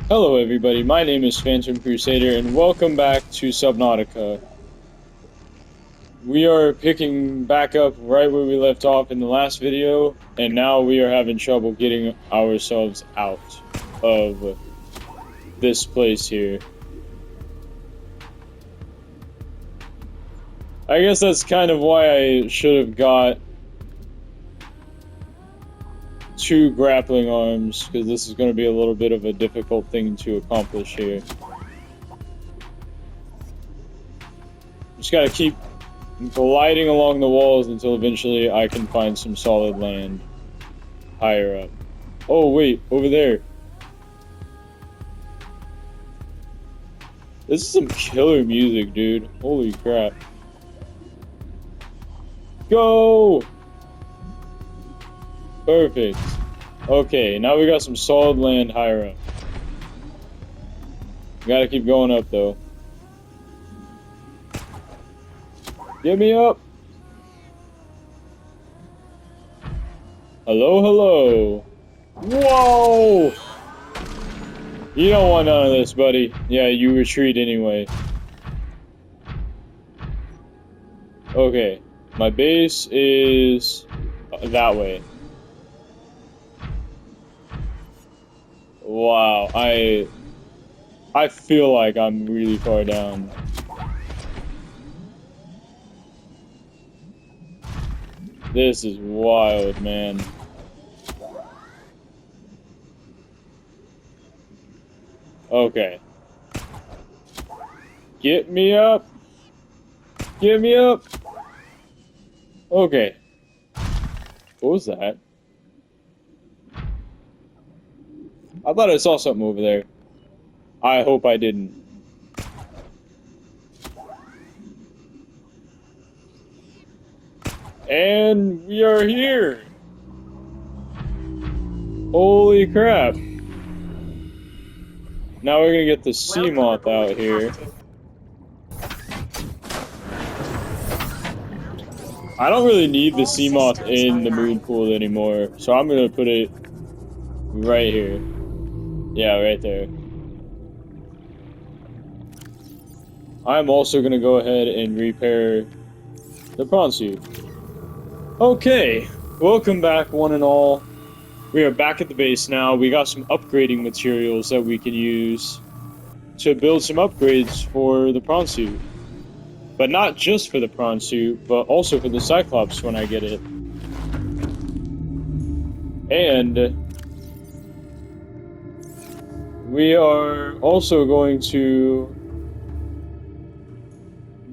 Hello everybody, my name is Phantom Crusader and welcome back to Subnautica. We are picking back up right where we left off in the last video, and now we are having trouble getting ourselves out of this place here. I guess that's kind of why I should have got 2 grappling arms, because this is going to be a little bit of a difficult thing to accomplish here. Just gotta keep gliding along the walls until eventually I can find some solid land higher up. Oh wait, over there. This is some killer music, dude. Holy crap. Go! Perfect. Okay, now we got some solid land higher up. Gotta keep going up though. Get me up! Hello, hello! Whoa! You don't want none of this, buddy. Yeah, you retreat anyway. Okay, my base is that way. Wow, I feel like I'm really far down. This is wild, man. Okay. Get me up! Get me up! Okay. What was that? I thought I saw something over there. I hope I didn't. And we are here! Holy crap. Now we're gonna get the sea moth out here. I don't really need the sea moth in the moon pool anymore, so I'm gonna put it right here. Yeah, right there. I'm also gonna go ahead and repair the prawn suit. Okay, welcome back one and all. We are back at the base now. We got some upgrading materials that we can use to build some upgrades for the prawn suit. But not just for the prawn suit, but also for the Cyclops when I get it. And we are also going to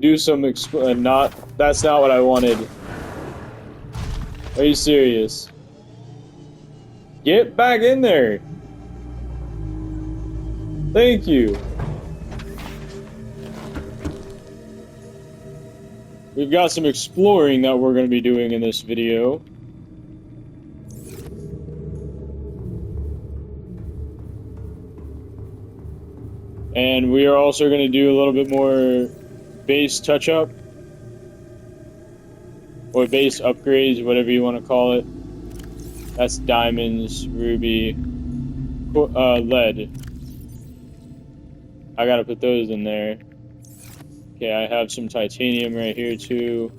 do some that's not what I wanted. Are you serious? Get back in there! Thank you! We've got some exploring that we're going to be doing in this video. And we are also going to do a little bit more base touch-up. Or base upgrades, whatever you want to call it. That's diamonds, ruby, lead. I gotta put those in there. Okay, I have some titanium right here too.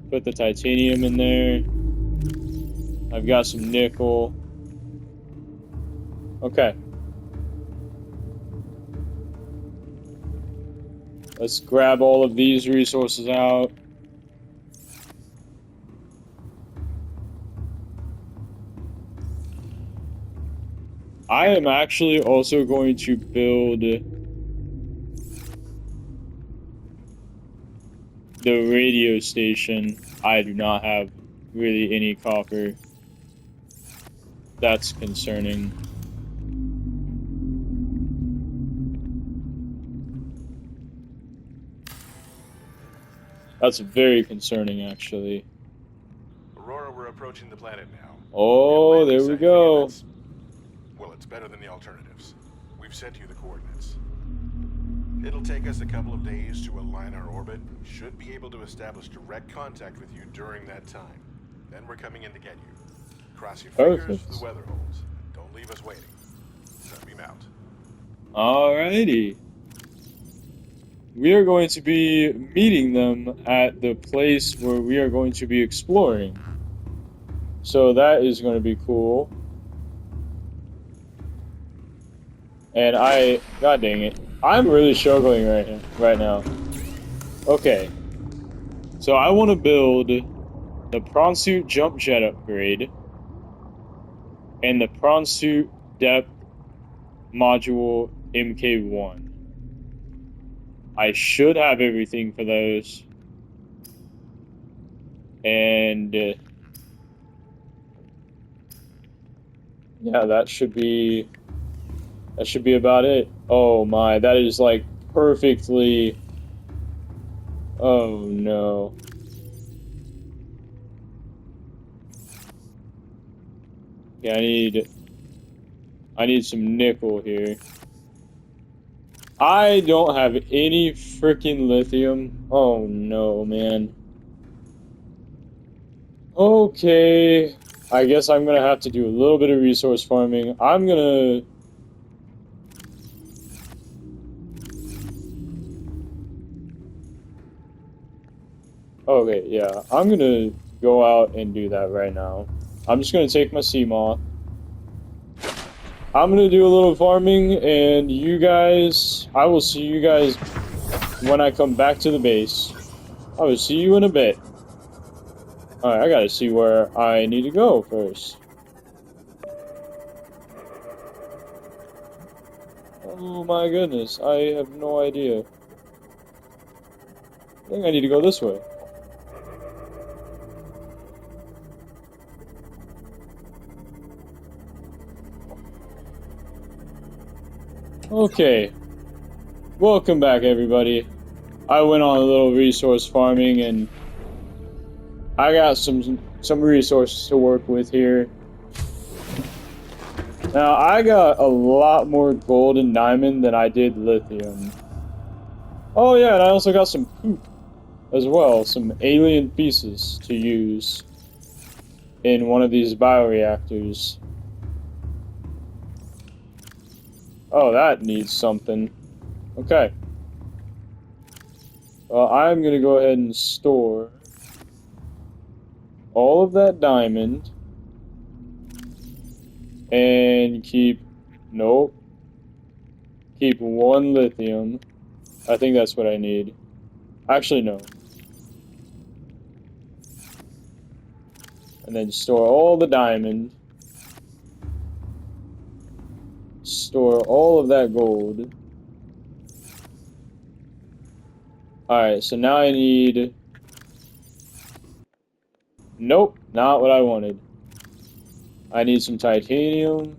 Put the titanium in there. I've got some nickel. Okay. Let's grab all of these resources out. I am actually also going to build the radio station. I do not have really any copper. That's concerning. That's very concerning, actually. Aurora, we're approaching the planet now. Oh, there we go. Well, it's better than the alternatives. We've sent you the coordinates. It'll take us a couple of days to align our orbit. Should be able to establish direct contact with you during that time. Then we're coming in to get you. Cross your fingers for the Perfect. weather holds. Don't leave us waiting. Sunbeam out. Alrighty. We are going to be meeting them at the place where we are going to be exploring. So that is going to be cool. And god dang it, I'm really struggling right now. Okay, so I want to build the prawn suit jump jet upgrade and the prawn suit depth module MK1. I should have everything for those, and yeah, that should be about it. Oh my, that is like perfectly. Oh no. Yeah, I need some nickel here. I don't have any freaking lithium. Oh no, man. Okay. I guess I'm gonna have to do a little bit of resource farming. Okay, yeah. I'm gonna go out and do that right now. I'm just gonna take my Seamoth. I'm gonna do a little farming, and I will see you guys when I come back to the base. I will see you in a bit. Alright, I gotta see where I need to go first. Oh my goodness, I have no idea. I think I need to go this way. Okay. Welcome back, everybody. I went on a little resource farming, and I got some resources to work with here. Now, I got a lot more gold and diamond than I did lithium. Oh yeah, and I also got some poop as well, some alien pieces to use in one of these bioreactors. Oh, that needs something. Okay. Well, I'm gonna go ahead and store all of that diamond and keep one lithium. I think that's what I need. Actually, no. And then store all the diamond. Store all of that gold. Alright, so now I need... Nope, not what I wanted. I need some titanium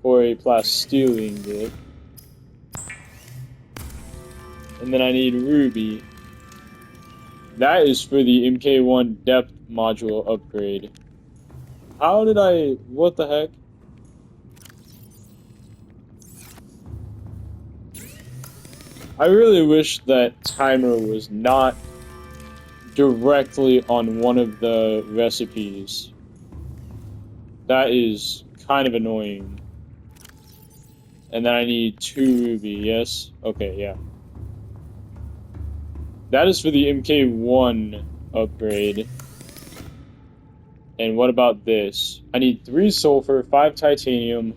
for a plasteel ingot. And then I need ruby. That is for the MK1 depth module upgrade. How did I... What the heck? I really wish that timer was not directly on one of the recipes. That is kind of annoying. And then I need 2 ruby, yes? Okay, yeah. That is for the MK1 upgrade. And what about this? I need 3 sulfur, 5 titanium,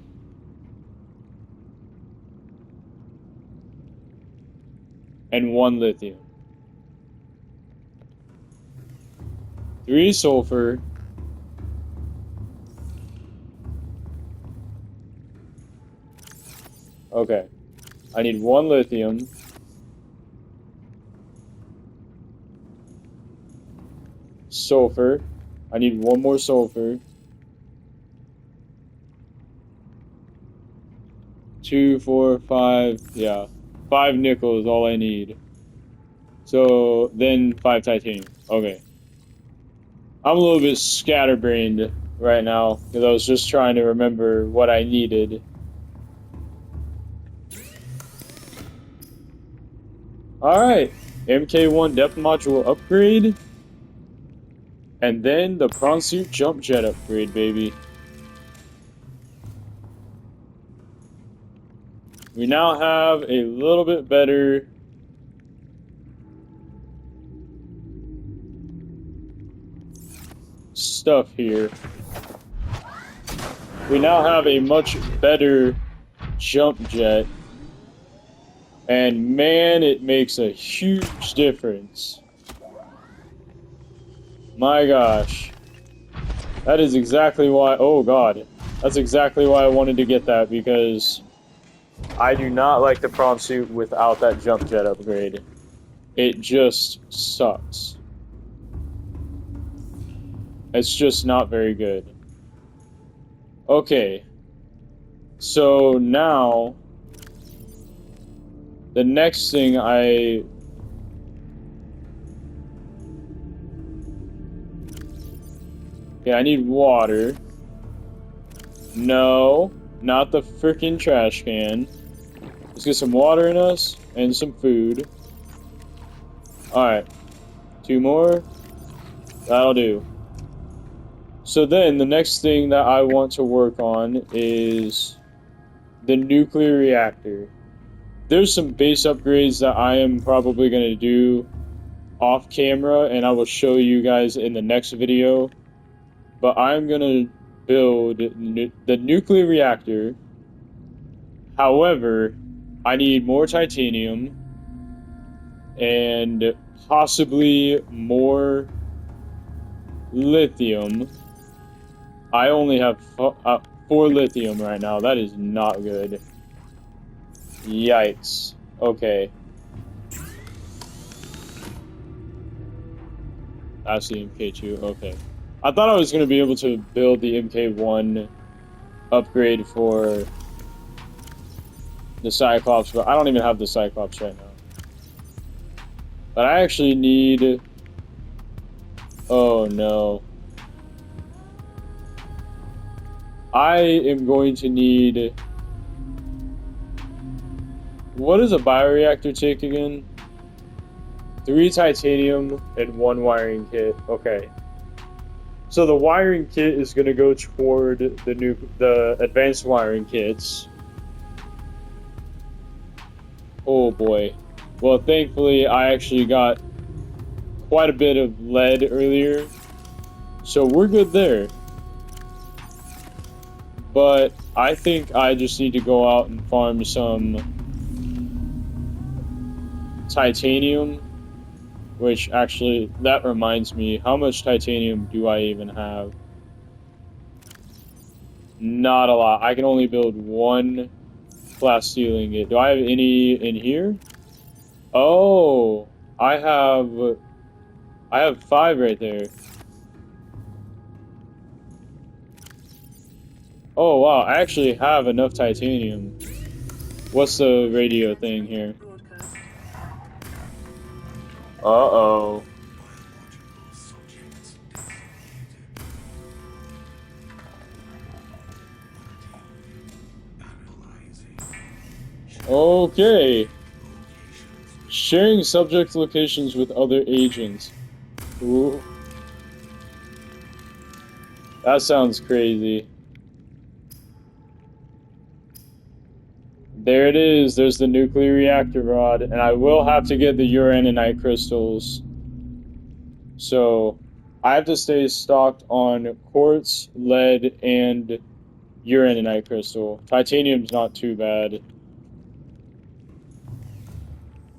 and 1 lithium. 3 sulfur. Okay. I need 1 lithium. Sulfur. I need 1 more sulfur. 2, 4, 5. Yeah. 5 nickel is all I need. So, then 5 titanium. Okay. I'm a little bit scatterbrained right now, because I was just trying to remember what I needed. Alright. MK1 depth module upgrade. And then the prawn suit jump jet upgrade, baby. We now have a little bit better stuff here. We now have a much better jump jet. And man, it makes a huge difference. My gosh. That is exactly why... Oh god. That's exactly why I wanted to get that, because I do not like the prawn suit without that jump jet upgrade. It just sucks. It's just not very good. Okay. So now... the next thing Okay, I need water. No, not the freaking trash can. Let's get some water in us and some food. Alright. 2 more. That'll do. So then, the next thing that I want to work on is the nuclear reactor. There's some base upgrades that I am probably going to do off camera, and I will show you guys in the next video. But I'm going to build the nuclear reactor. However, I need more titanium and possibly more lithium. I only have 4 lithium right now. That is not good. Yikes. Okay. That's the MK2. Okay. I thought I was going to be able to build the MK1 upgrade for the Cyclops, but I don't even have the Cyclops right now. But I actually need... Oh no. I am going to need... What does a bioreactor take again? 3 titanium and 1 wiring kit. Okay. So the wiring kit is going to go toward the advanced wiring kits. Oh boy. Well, thankfully I actually got quite a bit of lead earlier, so we're good there. But I think I just need to go out and farm some titanium. Which, actually, that reminds me, how much titanium do I even have? Not a lot. I can only build 1 glass steel ingot. Do I have any in here? Oh, I have 5 right there. Oh, wow, I actually have enough titanium. What's the radio thing here? Uh-oh. Okay. Sharing subject locations with other agents. Ooh. That sounds crazy. There it is. There's the nuclear reactor rod. And I will have to get the uraninite crystals. So, I have to stay stocked on quartz, lead, and uraninite crystal. Titanium's not too bad.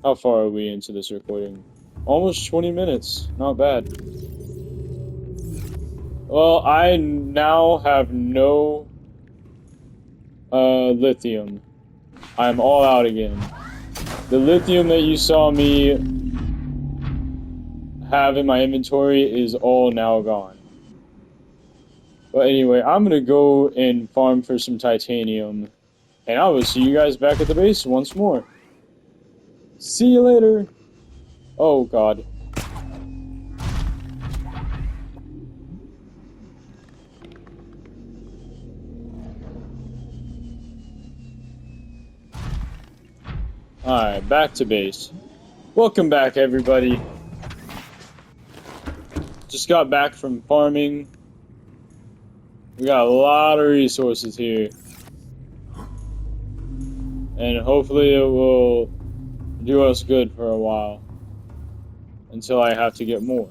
How far are we into this recording? Almost 20 minutes. Not bad. Well, I now have no lithium. I'm all out again. The lithium that you saw me have in my inventory is all now gone. But anyway, I'm gonna go and farm for some titanium. And I will see you guys back at the base once more. See you later. Oh god. Alright, back to base. Welcome back, everybody. Just got back from farming. We got a lot of resources here. And hopefully it will do us good for a while. Until I have to get more.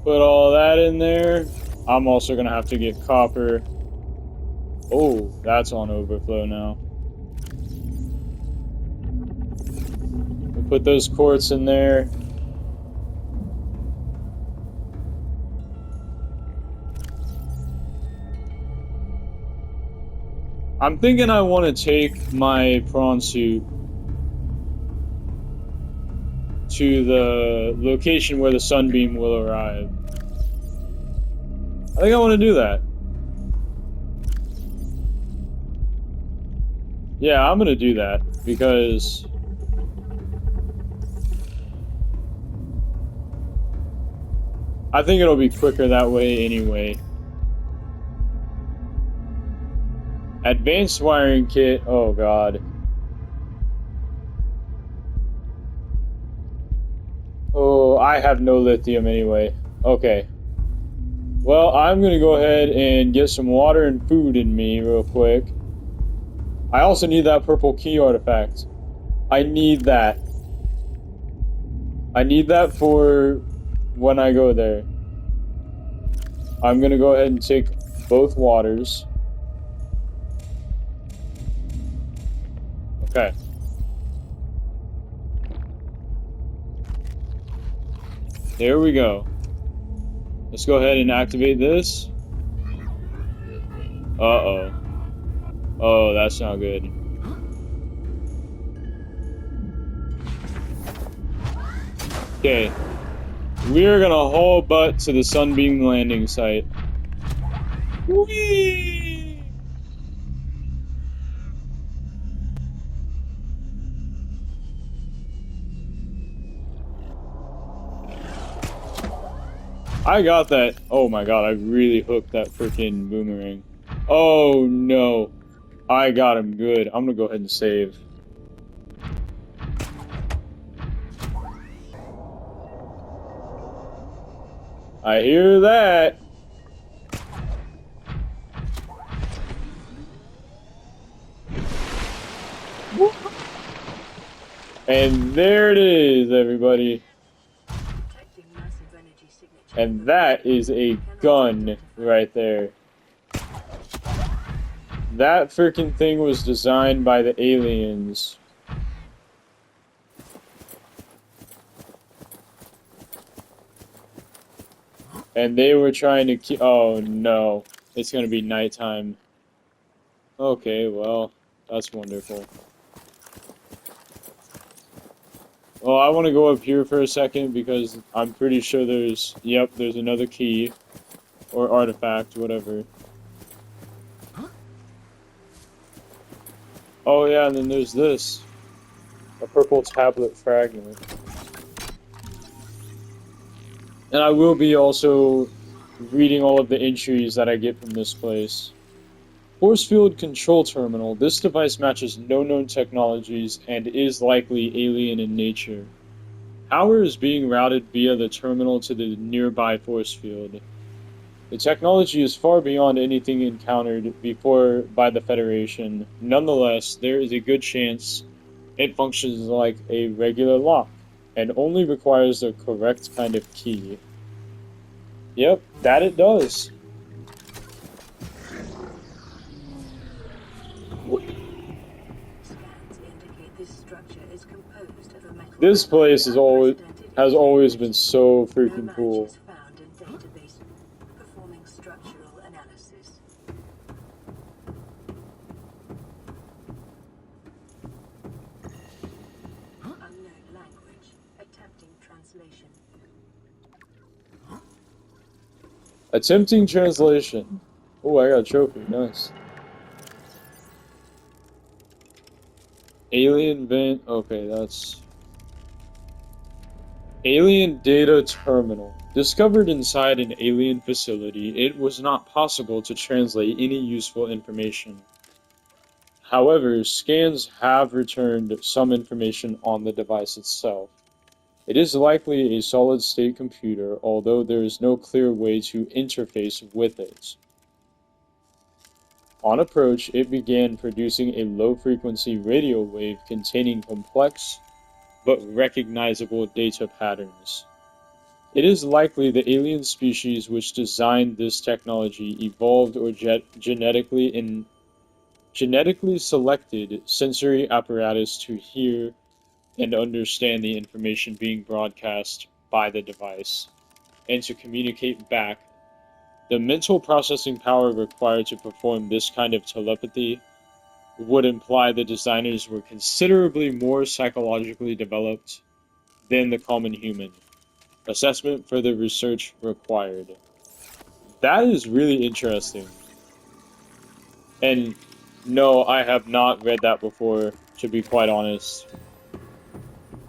Put all that in there. I'm also gonna have to get copper. Oh, that's on overflow now. We'll put those quartz in there. I'm thinking I want to take my prawn suit to the location where the Sunbeam will arrive. I think I want to do that. Yeah, I'm gonna do that, because I think it'll be quicker that way anyway. Advanced wiring kit, oh god. Oh, I have no lithium anyway. Okay. Well, I'm gonna go ahead and get some water and food in me real quick. I also need that purple key artifact. I need that. I need that for when I go there. I'm gonna go ahead and take both waters. Okay. There we go. Let's go ahead and activate this. Uh-oh. Oh, that's not good. Okay. We're gonna haul butt to the Sunbeam landing site. Whee! I got that. Oh my god, I really hooked that freaking boomerang. Oh no. I got him good. I'm gonna go ahead and save. I hear that. And there it is, everybody. And that is a gun right there. That freaking thing was designed by the aliens. And they were trying to keep... Oh no. It's gonna be nighttime. Okay, well, that's wonderful. Well, I want to go up here for a second because I'm pretty sure there's... Yep, there's another key. Or artifact, whatever. Oh yeah, and then there's this. A purple tablet fragment. And I will be also reading all of the entries that I get from this place. Force Field Control Terminal. This device matches no known technologies and is likely alien in nature. Power is being routed via the terminal to the nearby force field. The technology is far beyond anything encountered before by the Federation. Nonetheless, there is a good chance it functions like a regular lock, and only requires the correct kind of key. Yep, that it does. This place has always been so freaking cool. Attempting translation. Oh, I got a trophy. Nice. Alien vent. Okay, that's... Alien data terminal. Discovered inside an alien facility, it was not possible to translate any useful information. However, scans have returned some information on the device itself. It is likely a solid-state computer, although there is no clear way to interface with it. On approach, it began producing a low-frequency radio wave containing complex but recognizable data patterns. It is likely the alien species which designed this technology evolved or genetically selected sensory apparatus to hear and understand the information being broadcast by the device, and to communicate back. The mental processing power required to perform this kind of telepathy would imply the designers were considerably more psychologically developed than the common human. Assessment for the research required. That is really interesting. And no, I have not read that before, to be quite honest.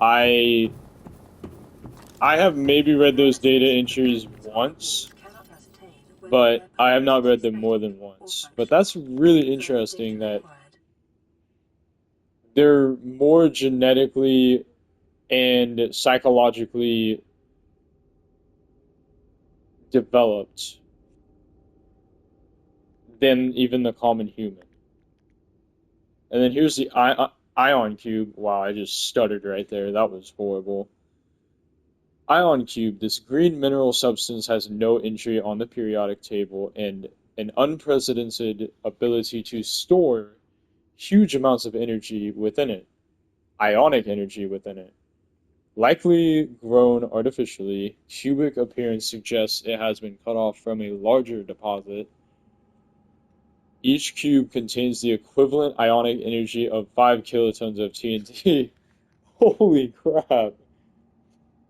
I have maybe read those data entries once, but I have not read them more than once. But that's really interesting that they're more genetically and psychologically developed than even the common human. And then here's the ion cube. Wow, I just stuttered right there. That was horrible. Ion cube. This green mineral substance has no entry on the periodic table and an unprecedented ability to store huge amounts of energy within it. Ionic energy within it. Likely grown artificially, cubic appearance suggests it has been cut off from a larger deposit. Each cube contains the equivalent ionic energy of 5 kilotons of TNT. Holy crap.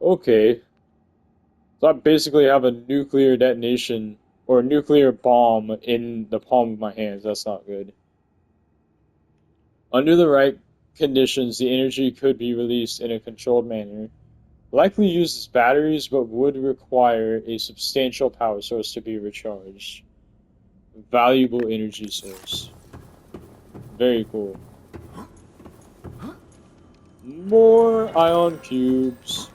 Okay. So I basically have a nuclear detonation, or a nuclear bomb in the palm of my hands. That's not good. Under the right conditions, the energy could be released in a controlled manner. Likely uses batteries, but would require a substantial power source to be recharged. Valuable energy source. Very cool. More ion cubes.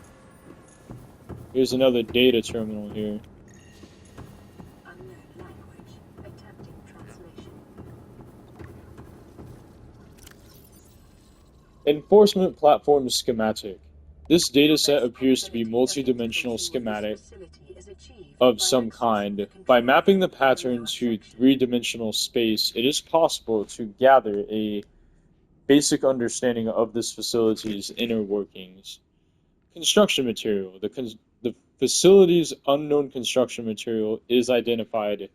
Here's another data terminal here. Enforcement platform schematic. This dataset appears to be multi-dimensional schematic of some kind. By mapping the pattern to three-dimensional space, it is possible to gather a basic understanding of this facility's inner workings. Construction material. The facility's unknown construction material is identified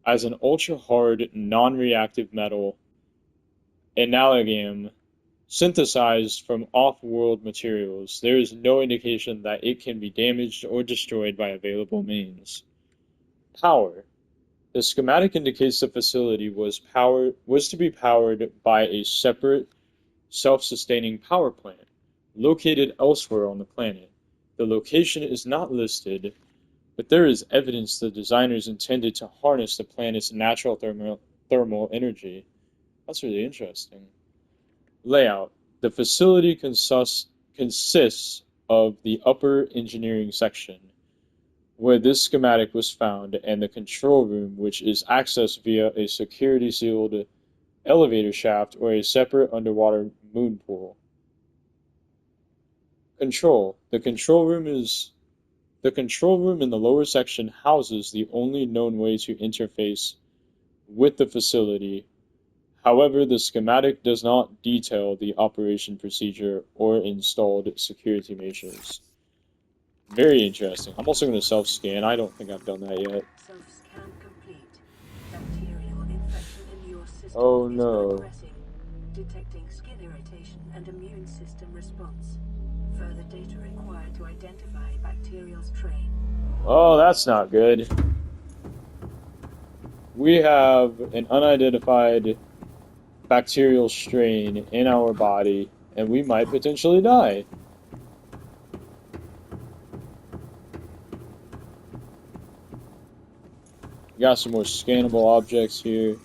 as an ultra-hard, non-reactive metal, analogam, synthesized from off-world materials. There is no indication that it can be damaged or destroyed by available means. Power. The schematic indicates the facility was to be powered by a separate, self-sustaining power plant, located elsewhere on the planet. The location is not listed, but there is evidence the designers intended to harness the planet's natural thermal energy. That's really interesting. Layout. The facility consists of the upper engineering section, where this schematic was found, and the control room, which is accessed via a security-sealed elevator shaft or a separate underwater moon pool. Control. The control room in the lower section houses the only known way to interface with the facility. However, the schematic does not detail the operation procedure or installed security measures. Very interesting. I'm also going to self-scan. I don't think I've done that yet. Self-scan complete. Bacterial infection in your system Oh is no. progressing. Detecting skin irritation and immune system response. Further data required to identify bacterial strain. Oh, that's not good. We have an unidentified bacterial strain in our body, and we might potentially die. Got some more scannable objects here.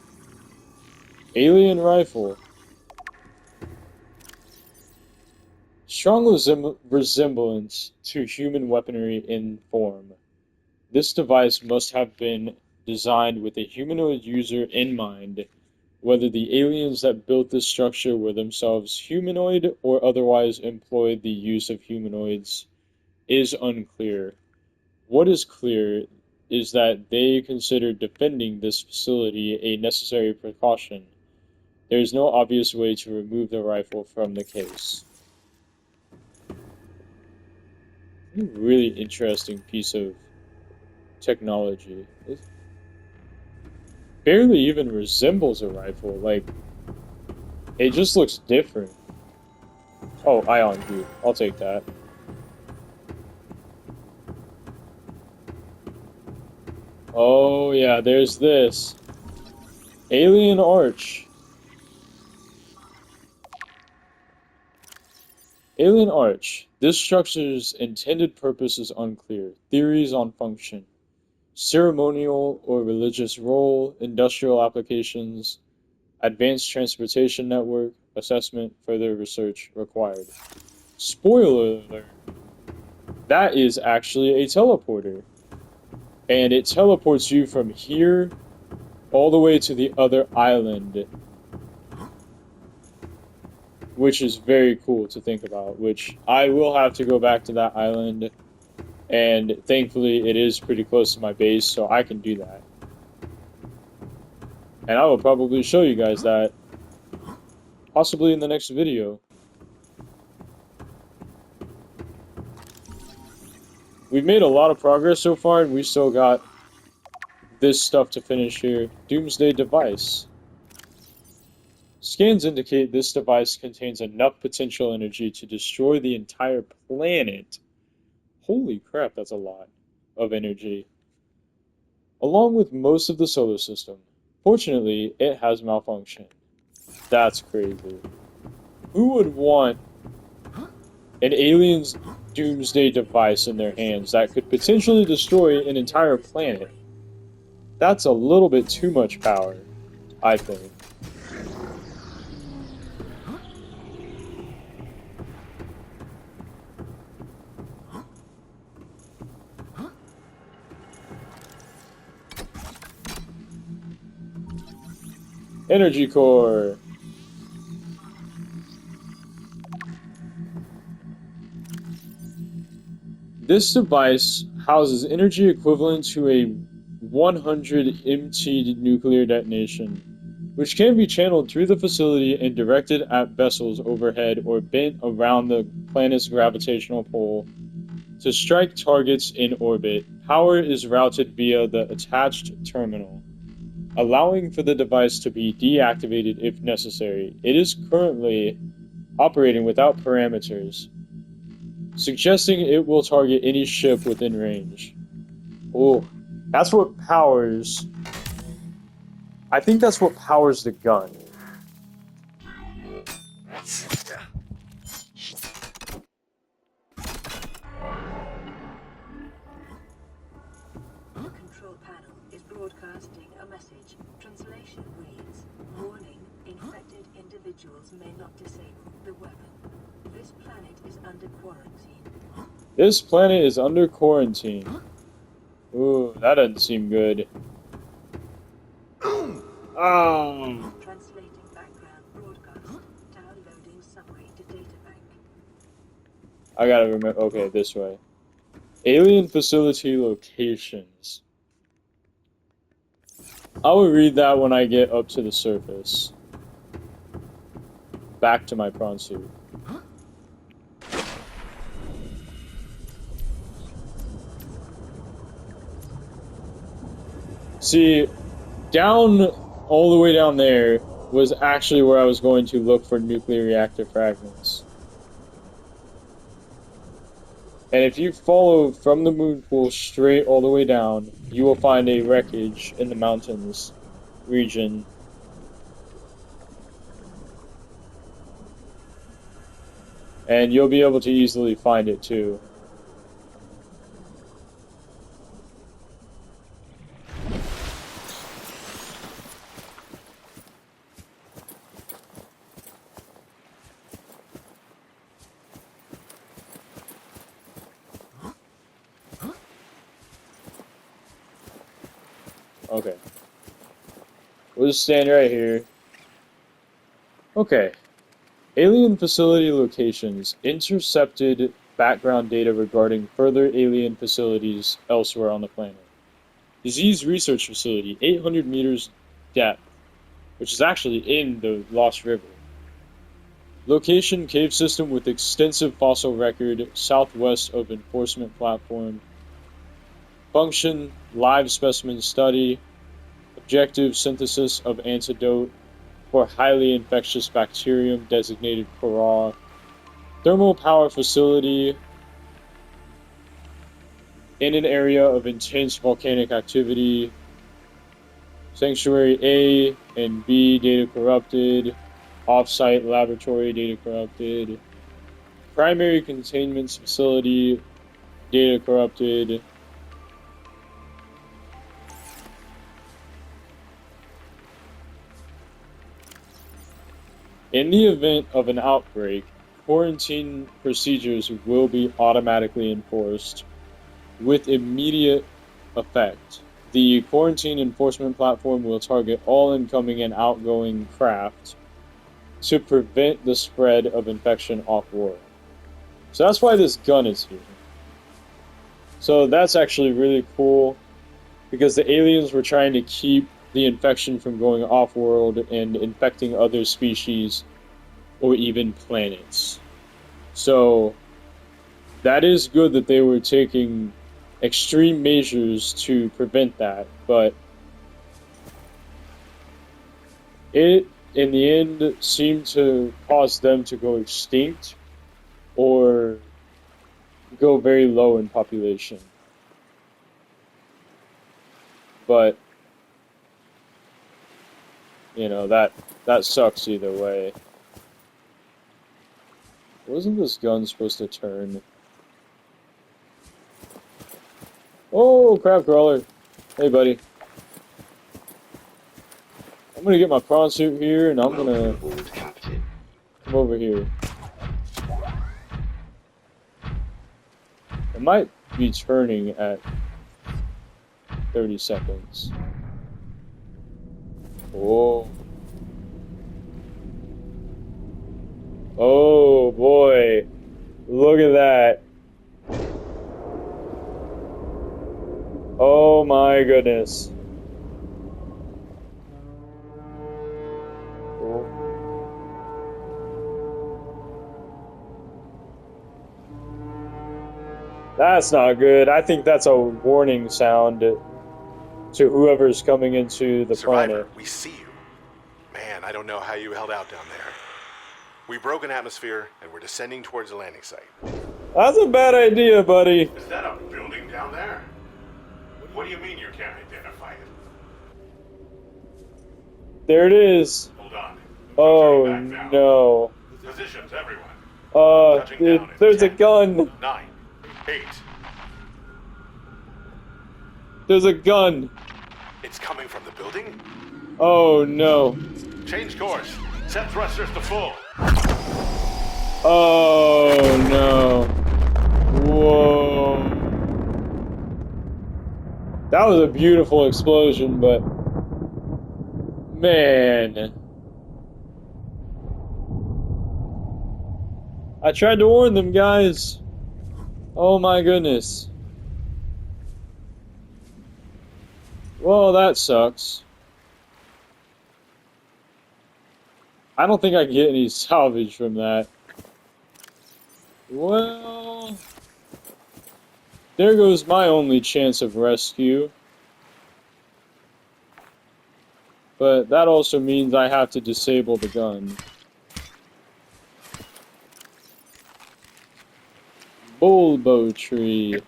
Alien rifle. strong resemblance to human weaponry in form. This device must have been designed with a humanoid user in mind. Whether the aliens that built this structure were themselves humanoid or otherwise employed the use of humanoids is unclear. What is clear is that they considered defending this facility a necessary precaution. There is no obvious way to remove the rifle from the case. A really interesting piece of technology. It barely even resembles a rifle. Like, it just looks different. Oh, ion group. I'll take that. Oh, yeah, there's this. Alien Arch. Alien Arch. This structure's intended purpose is unclear. Theories on function. Ceremonial or religious role, industrial applications, advanced transportation network, assessment, further research required. Spoiler alert. That is actually a teleporter. And it teleports you from here all the way to the other island. Which is very cool to think about, which I will have to go back to that island, and thankfully it is pretty close to my base, so I can do that. And I will probably show you guys that, possibly in the next video. We've made a lot of progress so far, and we still got this stuff to finish here. Doomsday device. Scans indicate this device contains enough potential energy to destroy the entire planet. Holy crap, that's a lot of energy. Along with most of the solar system. Fortunately, it has malfunctioned. That's crazy. Who would want an alien's doomsday device in their hands that could potentially destroy an entire planet? That's a little bit too much power, I think. Energy core. This device houses energy equivalent to a 100 MT nuclear detonation, which can be channeled through the facility and directed at vessels overhead or bent around the planet's gravitational pull to strike targets in orbit. Power is routed via the attached terminal, allowing for the device to be deactivated if necessary. It is currently operating without parameters, suggesting it will target any ship within range. Oh, that's what powers... I think that's what powers the gun. The control panel is broadcasting a message. Translation reads, "Warning, infected individuals may not disable the weapon. This planet is under quarantine." This planet is under quarantine. Ooh, that doesn't seem good. Oh. Translating background broadcast. Downloading summary to databank. I gotta remember. Okay, this way. Alien facility locations. I will read that when I get up to the surface. Back to my prawn suit. See, down, all the way down there, was actually where I was going to look for nuclear reactor fragments. And if you follow from the moon pool straight all the way down, you will find a wreckage in the mountains region. And you'll be able to easily find it too. Okay. We'll just stand right here. Okay. Alien facility locations. Intercepted background data regarding further alien facilities elsewhere on the planet. Disease research facility, 800 meters depth, which is actually in the Lost River. Location, cave system with extensive fossil record, southwest of enforcement platform. Function, live specimen study. Objective, synthesis of antidote for highly infectious bacterium designated Quora. Thermal power facility in an area of intense volcanic activity. Sanctuary A and B data corrupted. Off-site laboratory data corrupted. Primary containment facility data corrupted. In the event of an outbreak, quarantine procedures will be automatically enforced with immediate effect. The quarantine enforcement platform will target all incoming and outgoing craft to prevent the spread of infection off-world. So that's why this gun is here. So that's actually really cool, because the aliens were trying to keep the infection from going off-world and infecting other species or even planets. So that is good that they were taking extreme measures to prevent that, but it, in the end, seemed to cause them to go extinct or go very low in population. But, you know, that sucks either way. Wasn't this gun supposed to turn? Oh, crab crawler. Hey, buddy. I'm gonna get my prawn suit here, and I'm gonna come over here. It might be turning at 30 seconds. Oh. Oh, boy. Look at that. Oh my goodness. Oh. That's not good. I think that's a warning sound to whoever's coming into the Survivor, planet. we see you. Man, I don't know how you held out down there. We broke an atmosphere, and we're descending towards the landing site. That's a bad idea, buddy. Is that a building down there? What do you mean you can't identify it? There it is. Hold on. Oh Turning back now. no. Positions, everyone. Touching down in There's a 10, gun. 9, 8. There's a gun. It's coming from the building? Oh no. Change course. Set thrusters to full. Oh no. Whoa. That was a beautiful explosion, but man. I tried to warn them, guys. Oh my goodness. Well, that sucks. I don't think I can get any salvage from that. Well, there goes my only chance of rescue. But that also means I have to disable the gun. Bulbo tree.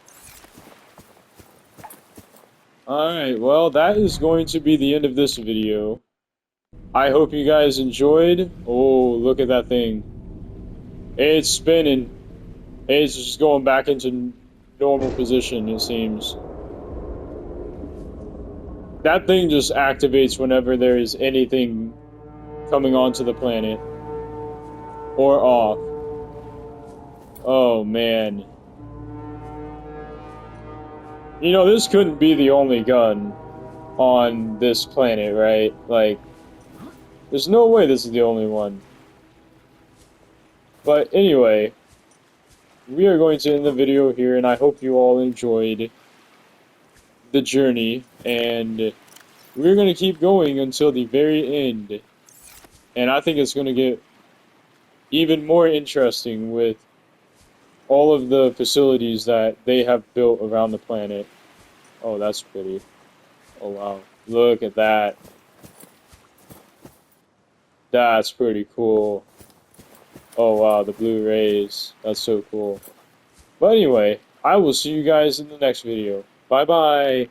Alright, well, that is going to be the end of this video. I hope you guys enjoyed. Oh, look at that thing. It's spinning. It's just going back into normal position, it seems. That thing just activates whenever there is anything coming onto the planet. Or off. Oh, man. You know, this couldn't be the only gun. on this planet, right? Like, there's no way this is the only one. But anyway, we are going to end the video here, and I hope you all enjoyed the journey, and we're going to keep going until the very end. And I think it's going to get even more interesting with all of the facilities that they have built around the planet. Oh, that's pretty. Oh, wow. Look at that. That's pretty cool. Oh, wow, the blue rays. That's so cool. But anyway, I will see you guys in the next video. Bye-bye.